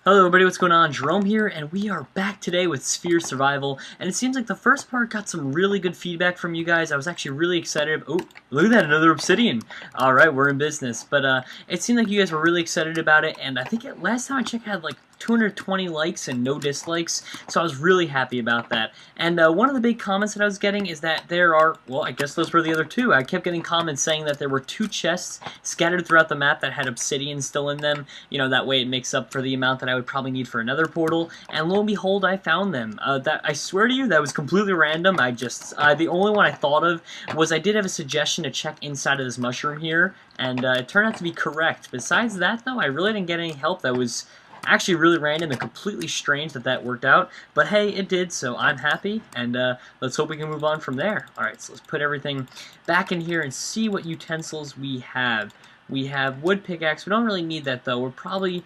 Hello everybody, what's going on? Jerome here, and we are back today with Sphere Survival, and it seems like the first part got some really good feedback from you guys. I was actually really excited. Oh, look at that, another obsidian. Alright, we're in business. But it seemed like you guys were really excited about it, and I think last time I checked it had like 220 likes and no dislikes, so I was really happy about that. And one of the big comments that I was getting is that there are, well, I guess those were the other two. I kept getting comments saying that there were two chests scattered throughout the map that had obsidian still in them. You know, that way it makes up for the amount that I would probably need for another portal, and lo and behold, I found them. That I swear to you, that was completely random. The only one I thought of was I did have a suggestion to check inside of this mushroom here, and it turned out to be correct. Besides that, though, I really didn't get any help. That was actually really random and completely strange that worked out, but hey, it did, so I'm happy, and let's hope we can move on from there. Alright, so let's put everything back in here and see what utensils we have. We have wood pickaxe. We don't really need that, though. We're probably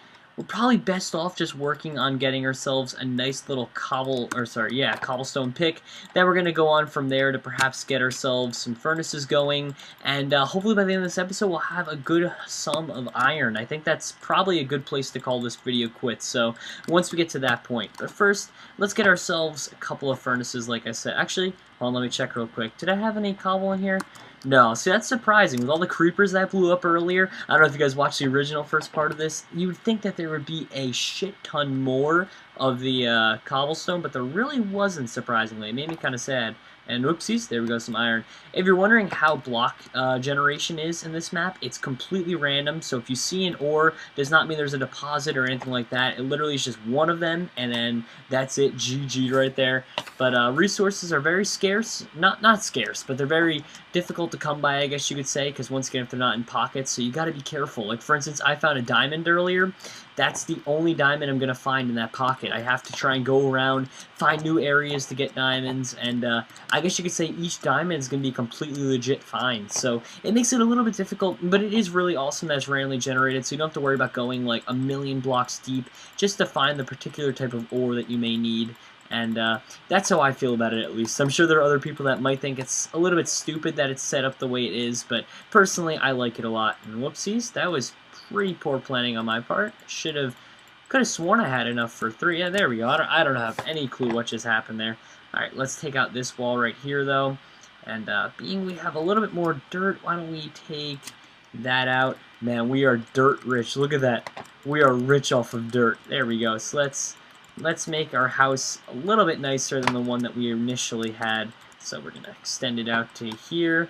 best off just working on getting ourselves a nice little cobblestone pick. Then we're going to go on from there to perhaps get ourselves some furnaces going, and hopefully by the end of this episode we'll have a good sum of iron. I think that's probably a good place to call this video quits, so once we get to that point. But first, let's get ourselves a couple of furnaces, like I said. Actually, hold on, let me check real quick. Did I have any cobble in here? No, see, that's surprising. With all the creepers that blew up earlier, I don't know if you guys watched the original first part of this, you would think that there would be a shit ton more of the cobblestone, but there really wasn't, surprisingly. It made me kind of sad. And oopsies, there we go, some iron. If you're wondering how block generation is in this map, it's completely random. So if you see an ore, does not mean there's a deposit or anything like that. It literally is just one of them, and then that's it, GG right there. But resources are very scarce. Not scarce, but they're very difficult to come by, I guess you could say, because once again, if they're not in pockets, so you got to be careful. Like, for instance, I found a diamond earlier. That's the only diamond I'm going to find in that pocket. I have to try and go around, find new areas to get diamonds, and I guess you could say each diamond is going to be completely legit find. So it makes it a little bit difficult, but it is really awesome that it's randomly generated, so you don't have to worry about going like a million blocks deep just to find the particular type of ore that you may need. And that's how I feel about it, at least. I'm sure there are other people that might think it's a little bit stupid that it's set up the way it is, but personally, I like it a lot. And whoopsies, that was pretty poor planning on my part. Could have sworn I had enough for 3. Yeah, there we go. I don't have any clue what just happened there. Alright, let's take out this wall right here, though. And being we have a little bit more dirt, why don't we take that out? Man, we are dirt rich. Look at that. We are rich off of dirt. There we go. So let's make our house a little bit nicer than the one that we initially had. So we're going to extend it out to here.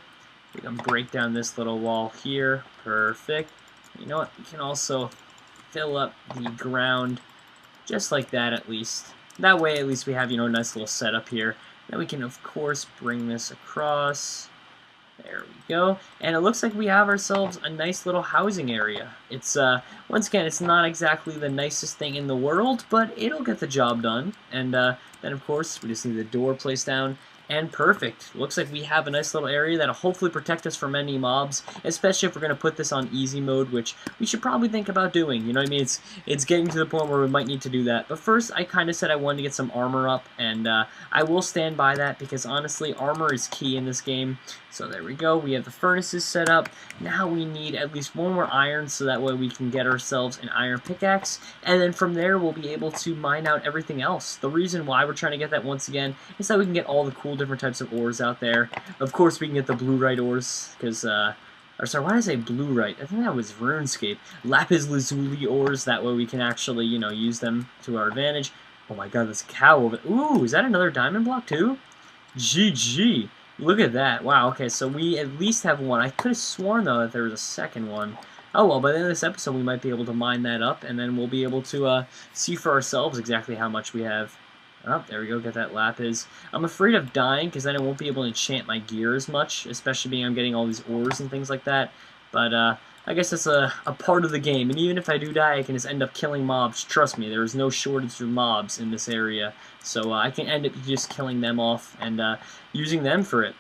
We're going to break down this little wall here. Perfect. You know what? We can also fill up the ground just like that, at least. That way, at least we have, you know, a nice little setup here. Then we can, of course, bring this across. There we go. And it looks like we have ourselves a nice little housing area. It's, once again, it's not exactly the nicest thing in the world, but it'll get the job done. And then, of course, we just need the door placed down. And perfect. Looks like we have a nice little area that'll hopefully protect us from any mobs, especially if we're going to put this on easy mode, which we should probably think about doing. You know what I mean? It's getting to the point where we might need to do that. But first, I kind of said I wanted to get some armor up, and I will stand by that because, honestly, armor is key in this game. So there we go. We have the furnaces set up. Now we need at least one more iron so that way we can get ourselves an iron pickaxe. And then from there, we'll be able to mine out everything else. The reason why we're trying to get that once again is that we can get all the cool different types of ores out there. Of course, we can get the bluerite ores because, or sorry, why did I say bluerite? I think that was RuneScape. Lapis lazuli ores. That way we can actually, you know, use them to our advantage. Oh my god, this cow over there. Ooh, is that another diamond block too? GG. Look at that. Wow, okay, so we at least have one. I could have sworn, though, that there was a second one. Oh, well, by the end of this episode, we might be able to mine that up, and then we'll be able to see for ourselves exactly how much we have. Oh, there we go, get that lapis. I'm afraid of dying, because then I won't be able to enchant my gear as much, especially being I'm getting all these ores and things like that. But, I guess that's a part of the game, and even if I do die, I can just end up killing mobs. Trust me, there is no shortage of mobs in this area, so I can end up just killing them off and using them for it.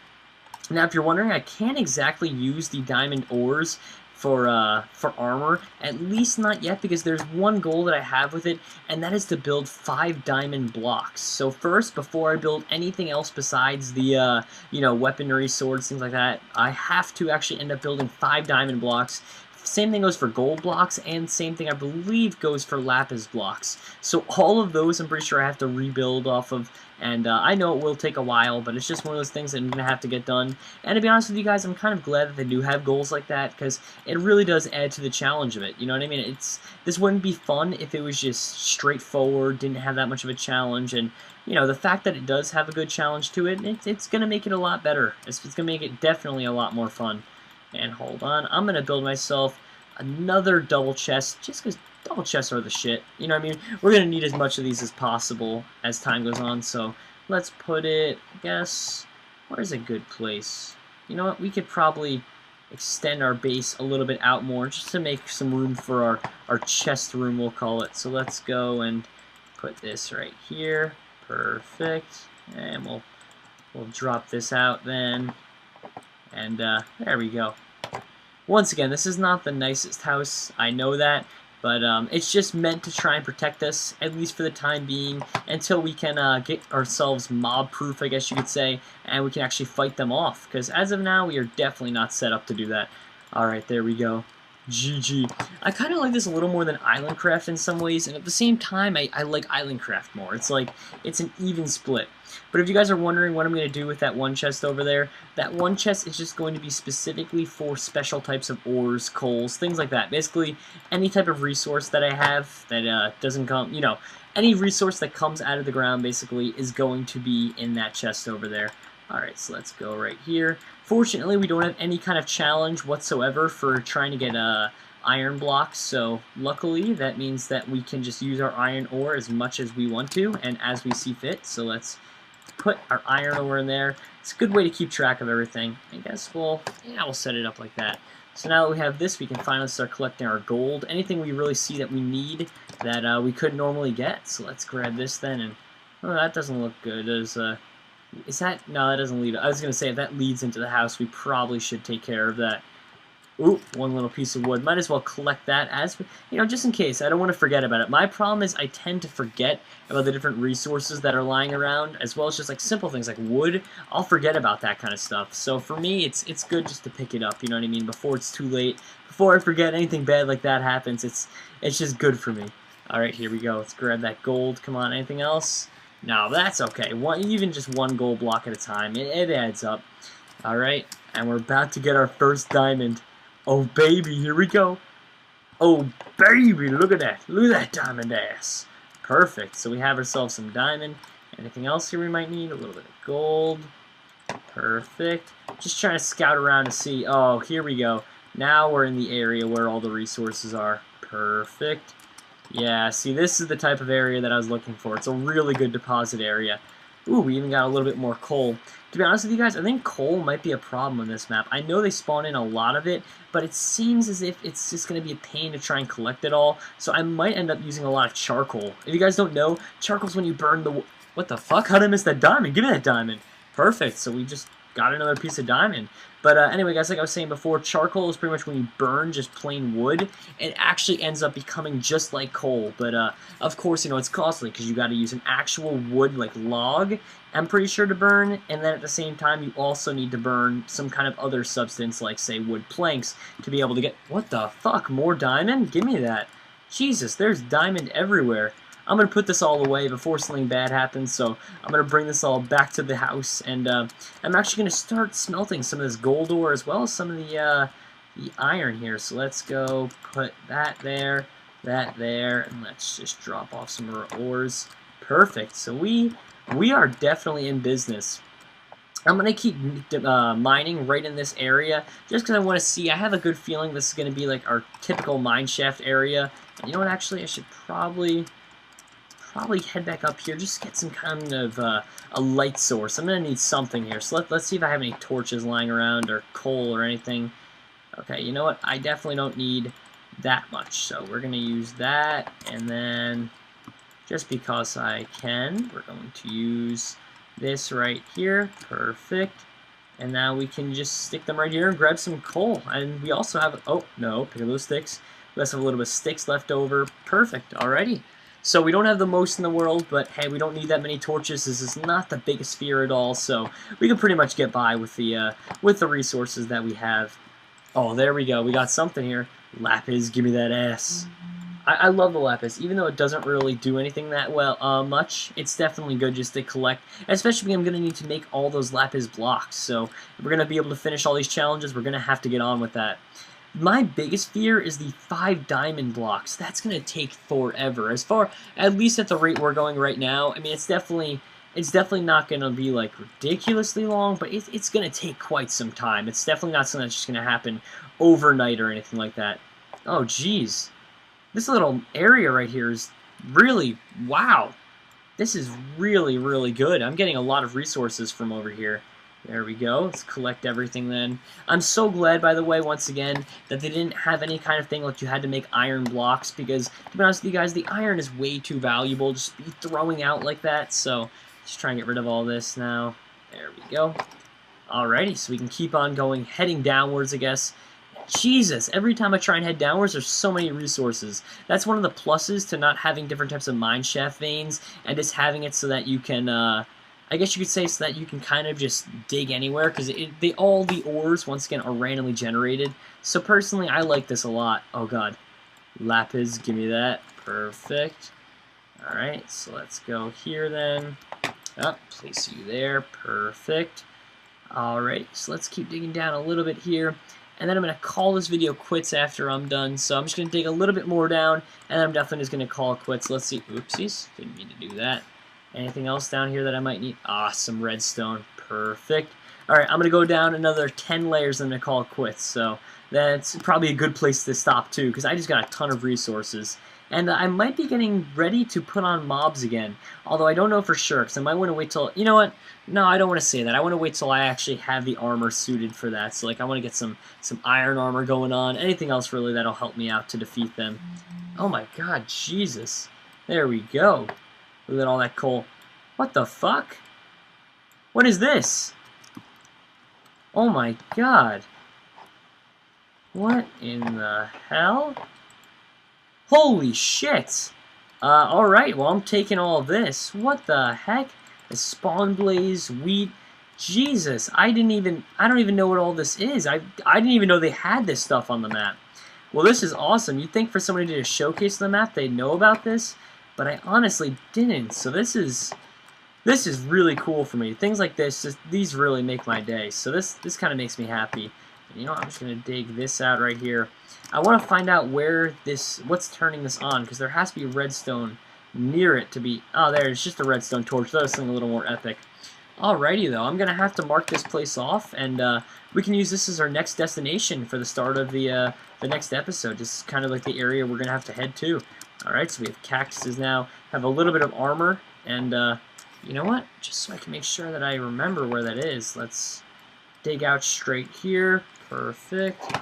Now, if you're wondering, I can't exactly use the diamond ores for armor, at least not yet, because there's one goal that I have with it, and that is to build 5 diamond blocks. So first, before I build anything else besides the, you know, weaponry, swords, things like that, I have to actually end up building 5 diamond blocks, same thing goes for gold blocks, and same thing I believe goes for lapis blocks. So all of those I'm pretty sure I have to rebuild off of, and I know it will take a while, but it's just one of those things that I'm going to have to get done. And to be honest with you guys, I'm kind of glad that they do have goals like that, because it really does add to the challenge of it. You know what I mean? This wouldn't be fun if it was just straightforward, didn't have that much of a challenge, and you know, the fact that it does have a good challenge to it, it's going to make it a lot better. It's going to make it definitely a lot more fun. And hold on, I'm going to build myself another double chest, just because double chests are the shit. You know what I mean? We're going to need as much of these as possible as time goes on, so let's put it, I guess, where's a good place? You know what, we could probably extend our base a little bit out more, just to make some room for our chest room, we'll call it. So let's go and put this right here. Perfect. And we'll drop this out then. And there we go. Once again, this is not the nicest house, I know that, but it's just meant to try and protect us, at least for the time being, until we can get ourselves mob-proof, I guess you could say, and we can actually fight them off, because as of now, we are definitely not set up to do that. Alright, there we go. GG. I kind of like this a little more than Islandcraft in some ways, and at the same time, I like Islandcraft more. It's like, it's an even split. But if you guys are wondering what I'm going to do with that one chest over there, that one chest is just going to be specifically for special types of ores, coals, things like that. Basically, any type of resource that I have that doesn't come, you know, any resource that comes out of the ground, basically, is going to be in that chest over there. Alright, so let's go right here. Fortunately, we don't have any kind of challenge whatsoever for trying to get iron blocks, so luckily that means that we can just use our iron ore as much as we want to and as we see fit. So let's put our iron ore in there. It's a good way to keep track of everything. I guess we'll set it up like that. So now that we have this, we can finally start collecting our gold. Anything we really see that we need that we couldn't normally get. So let's grab this then, and oh, that doesn't look good. Is that... No, that doesn't lead... I was going to say, if that leads into the house, we probably should take care of that. Ooh, one little piece of wood. Might as well collect that as... You know, just in case. I don't want to forget about it. My problem is I tend to forget about the different resources that are lying around, as well as just, like, simple things like wood. I'll forget about that kind of stuff. So for me, it's good just to pick it up, you know what I mean, before it's too late. Before I forget anything bad like that happens, it's just good for me. Alright, here we go. Let's grab that gold. Come on, anything else? No, that's okay. Even just one gold block at a time. It adds up. Alright, and we're about to get our first diamond. Oh, baby, here we go. Oh, baby, look at that. Look at that diamond ass. Perfect. So we have ourselves some diamond. Anything else here we might need? A little bit of gold. Perfect. Just trying to scout around to see. Oh, here we go. Now we're in the area where all the resources are. Perfect. Yeah, see, this is the type of area that I was looking for. It's a really good deposit area. Ooh, we even got a little bit more coal. To be honest with you guys, I think coal might be a problem on this map. I know they spawn in a lot of it, but it seems as if it's just going to be a pain to try and collect it all, so I might end up using a lot of charcoal. If you guys don't know, charcoal's when you burn the... What the fuck? How did I miss that diamond? Give me that diamond. Perfect, so we just got another piece of diamond. But anyway, guys, like I was saying before, charcoal is pretty much when you burn just plain wood. It actually ends up becoming just like coal. But, of course, you know, it's costly because you got to use an actual wood, like log, I'm pretty sure, to burn. And then at the same time, you also need to burn some kind of other substance, like, say, wood planks, to be able to get... What the fuck? More diamond? Give me that. Jesus, there's diamond everywhere. I'm going to put this all away before something bad happens, so I'm going to bring this all back to the house, and I'm actually going to start smelting some of this gold ore as well as some of the iron here. So let's go put that there, and let's just drop off some of our ores. Perfect. So we are definitely in business. I'm going to keep mining right in this area, just because I want to see. I have a good feeling this is going to be like our typical mine shaft area. And you know what, actually, I should probably head back up here, just get some kind of a light source. I'm going to need something here, so let's see if I have any torches lying around or coal or anything. Okay, you know what? I definitely don't need that much, so we're going to use that, and then just because I can, we're going to use this right here. Perfect. And now we can just stick them right here and grab some coal. And we also have, oh, no, pick up those sticks. We also have a little bit of sticks left over. Perfect. Alrighty. So we don't have the most in the world, but hey, we don't need that many torches. This is not the biggest sphere at all, so we can pretty much get by with the resources that we have. Oh, there we go. We got something here. Lapis, give me that ass. I love the Lapis, even though it doesn't really do anything that much. It's definitely good just to collect, especially because I'm going to need to make all those Lapis blocks. So if we're going to be able to finish all these challenges, we're going to have to get on with that. My biggest fear is the 5 diamond blocks. That's going to take forever. At least at the rate we're going right now, I mean, it's definitely not going to be, like, ridiculously long, but it's going to take quite some time. It's definitely not something that's just going to happen overnight or anything like that. Oh, jeez. This little area right here is really, wow. This is really, really good. I'm getting a lot of resources from over here. There we go. Let's collect everything then. I'm so glad, by the way, once again, that they didn't have any kind of thing like you had to make iron blocks, because, to be honest with you guys, the iron is way too valuable just to be throwing out like that. So, let's try and get rid of all this now. There we go. Alrighty, so we can keep on going, heading downwards, I guess. Jesus, every time I try and head downwards, there's so many resources. That's one of the pluses to not having different types of mineshaft veins, and just having it so that you can, I guess you could say, so that you can kind of just dig anywhere, because all the ores, once again, are randomly generated. So personally, I like this a lot. Oh god. Lapis, give me that. Perfect. Alright, so let's go here then. Oh, place you there. Perfect. Alright, so let's keep digging down a little bit here. And then I'm going to call this video quits after I'm done. So I'm just going to dig a little bit more down, and I'm definitely just going to call it quits. Let's see. Oopsies. Didn't mean to do that. Anything else down here that I might need? Ah, some redstone. Perfect. Alright, I'm going to go down another 10 layers and I'm going to call it quits. So that's probably a good place to stop too, because I just got a ton of resources. And I might be getting ready to put on mobs again. Although I don't know for sure, because I might want to wait till... You know what? No, I don't want to say that. I want to wait till I actually have the armor suited for that. So, like, I want to get some iron armor going on. Anything else, really, that'll help me out to defeat them. Oh my god, Jesus. There we go. Look at all that coal. What the fuck? What is this? Oh my god. What in the hell? Holy shit! Alright, well, I'm taking all of this. What the heck? The spawn blaze, wheat. Jesus, I don't even know what all this is. I didn't even know they had this stuff on the map. Well, this is awesome. You'd think for somebody to just showcase the map, they'd know about this, but I honestly didn't. So this is really cool for me. Things like this, these really make my day. So this kind of makes me happy. And you know what? I'm just going to dig this out right here. I want to find out what's turning this on, because there has to be redstone near it to be... Oh, there, it's just a redstone torch. That was something a little more epic. Alrighty, though. I'm going to have to mark this place off, and we can use this as our next destination for the start of the next episode. Just kind of like the area we're going to have to head to. Alright, so we have cactuses now. Have a little bit of armor, and you know what? Just so I can make sure that I remember where that is. Let's dig out straight here. Perfect.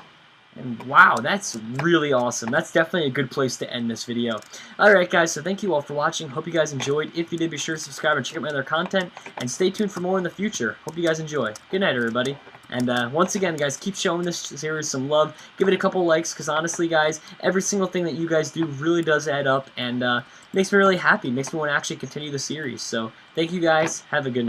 And wow, that's really awesome. That's definitely a good place to end this video. Alright guys, so thank you all for watching. Hope you guys enjoyed. If you did, be sure to subscribe and check out my other content. And stay tuned for more in the future. Hope you guys enjoy. Good night, everybody. And once again, guys, keep showing this series some love. Give it a couple likes, because honestly, guys, every single thing that you guys do really does add up. And makes me really happy. Makes me want to actually continue the series. So thank you guys. Have a good night.